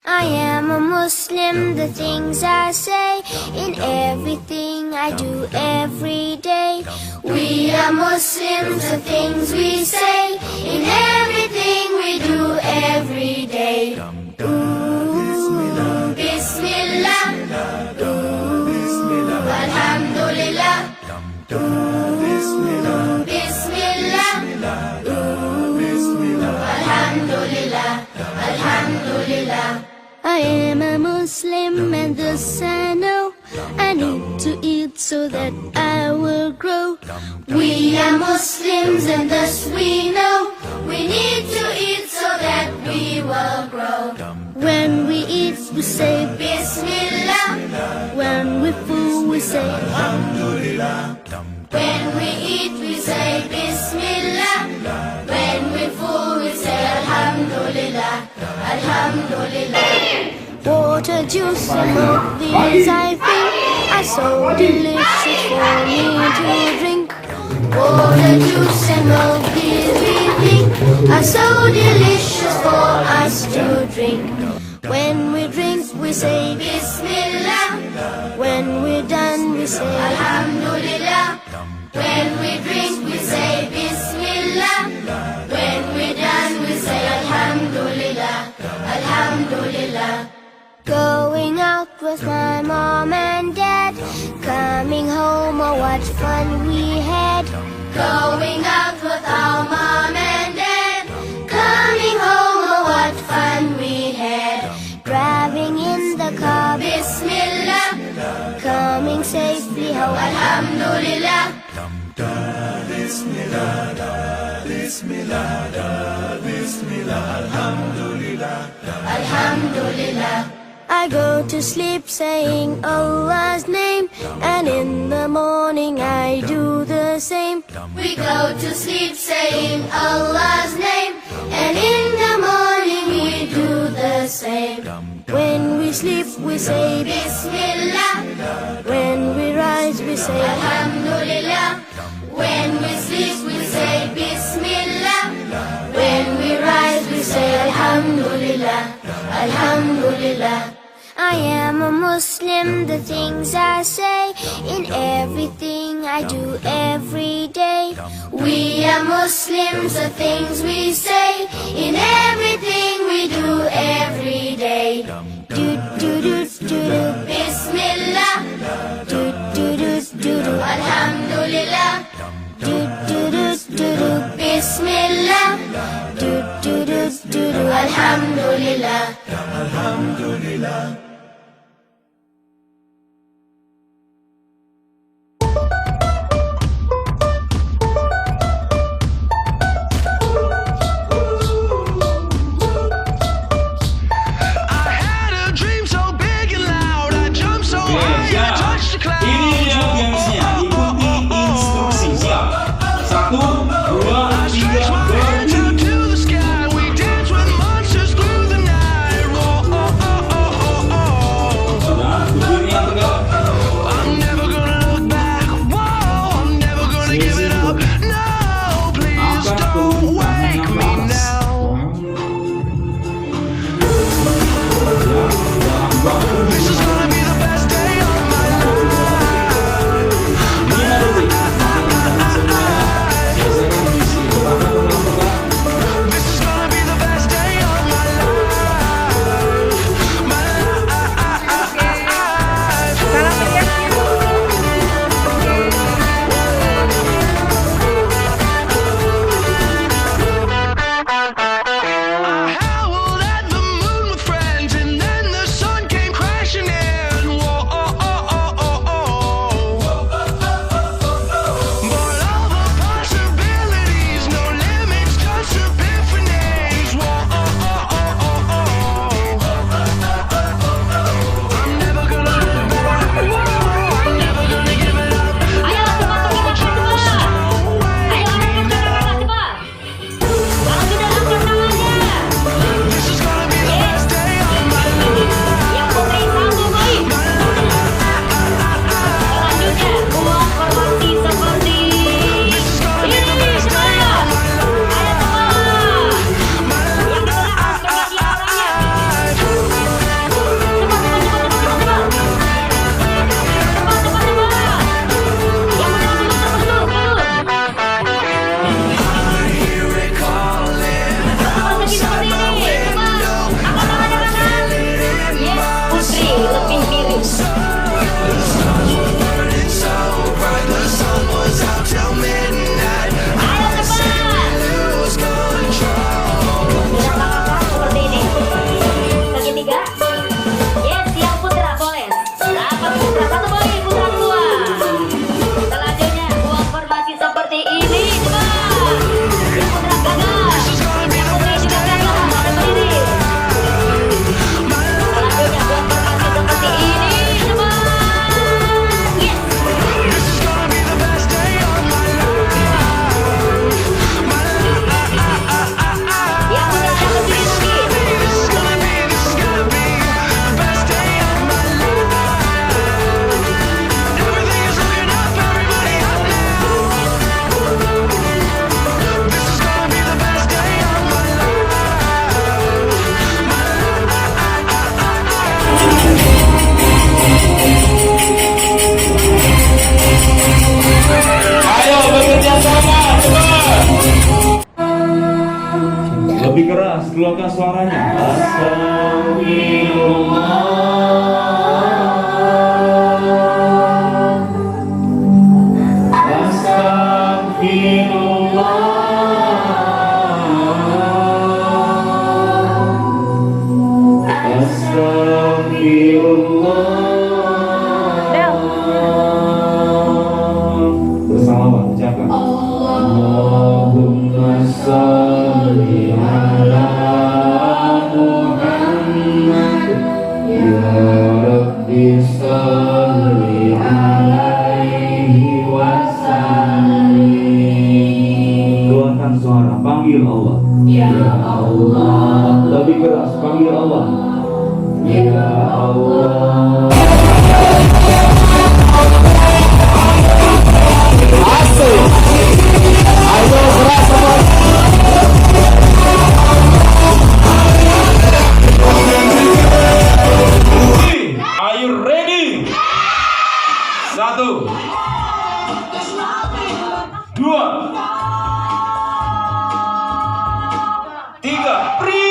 I am a Muslim, the things I say, in everything I do every day. We are Muslims, the things we say, in everything we do every day. Ooh, Bismillah, ooh, Alhamdulillah, ooh, Bismillah, ooh, Alhamdulillah, Alhamdulillah. I am a Muslim and thus I know I need to eat so that I will grow. We are Muslims and thus we know we need to eat so that we will grow. When we eat we say Bismillah. When we full we say Alhamdulillah. When we eat we say Bismillah. When we full we say Alhamdulillah. Alhamdulillah. Water, juice and milk, these I think are so delicious for me to drink. Water, juice and milk, these we think are so delicious for us to drink. When we drink we say Bismillah. When we're done we say Alhamdulillah. When we drink we say Bismillah. When we're done we say Alhamdulillah. Alhamdulillah. Going out with my mom and dad, coming home, oh what fun we had. Going out with our mom and dad, coming home, oh what fun we had. Driving in the car, Bismillah, coming safely home, Alhamdulillah. Bismillah, Bismillah, Bismillah, Alhamdulillah, Alhamdulillah. I go to sleep saying Allah's name, and in the morning I do the same. We go to sleep saying Allah's name, and in the morning we do the same. When we sleep we say Bismillah. When we rise we say Alhamdulillah. When we sleep we say Bismillah. When we rise we say Alhamdulillah. Alhamdulillah. I am a Muslim, the things I say, in everything I do every day. We are Muslims, the things we say, in everything we do every day. Do do do do do, Bismillah. Do do do do do, Alhamdulillah. Do do do do do, Bismillah. Do do do do do, Alhamdulillah. Alhamdulillah. Ini dia gamesnya, ikuti instruksinya. 1, 2, 3, go. Lebih keras, keluarkan suaranya. Astagfirullah, astagfirullah, astagfirullah. Bersama ucapkan Allahumma sholli ala Muhammad ya Rabbi sholli alaihi wasallim. Keluarkan suara, panggil Allah. Ya Allah. Lebih keras, panggil Allah. Ya Allah. Are you ready? 1, 2, 3, breathe.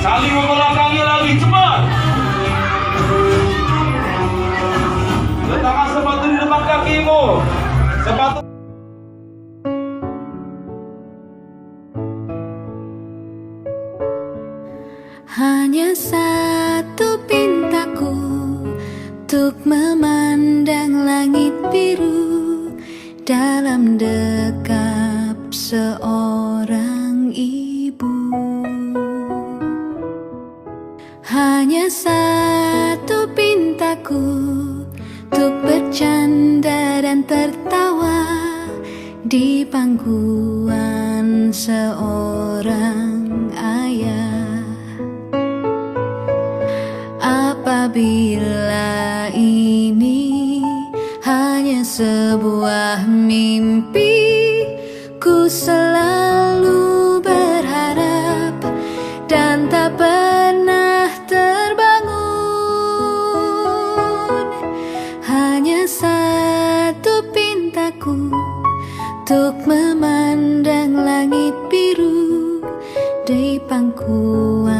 Saling membelakangi lagi, cepat. Letakkan sepatu di depan kakimu. Sepatu. Hanya satu pintaku untuk memandang langit biru dalam dekap seorang ibu. Hanya satu pintaku untuk bercanda dan tertawa di pangkuan seorang ayah. Apabila ini hanya sebuah mimpi, ku selalu berharap dan tak pernah terbangun. Hanya satu pintaku untuk memandang langit biru di pangkuan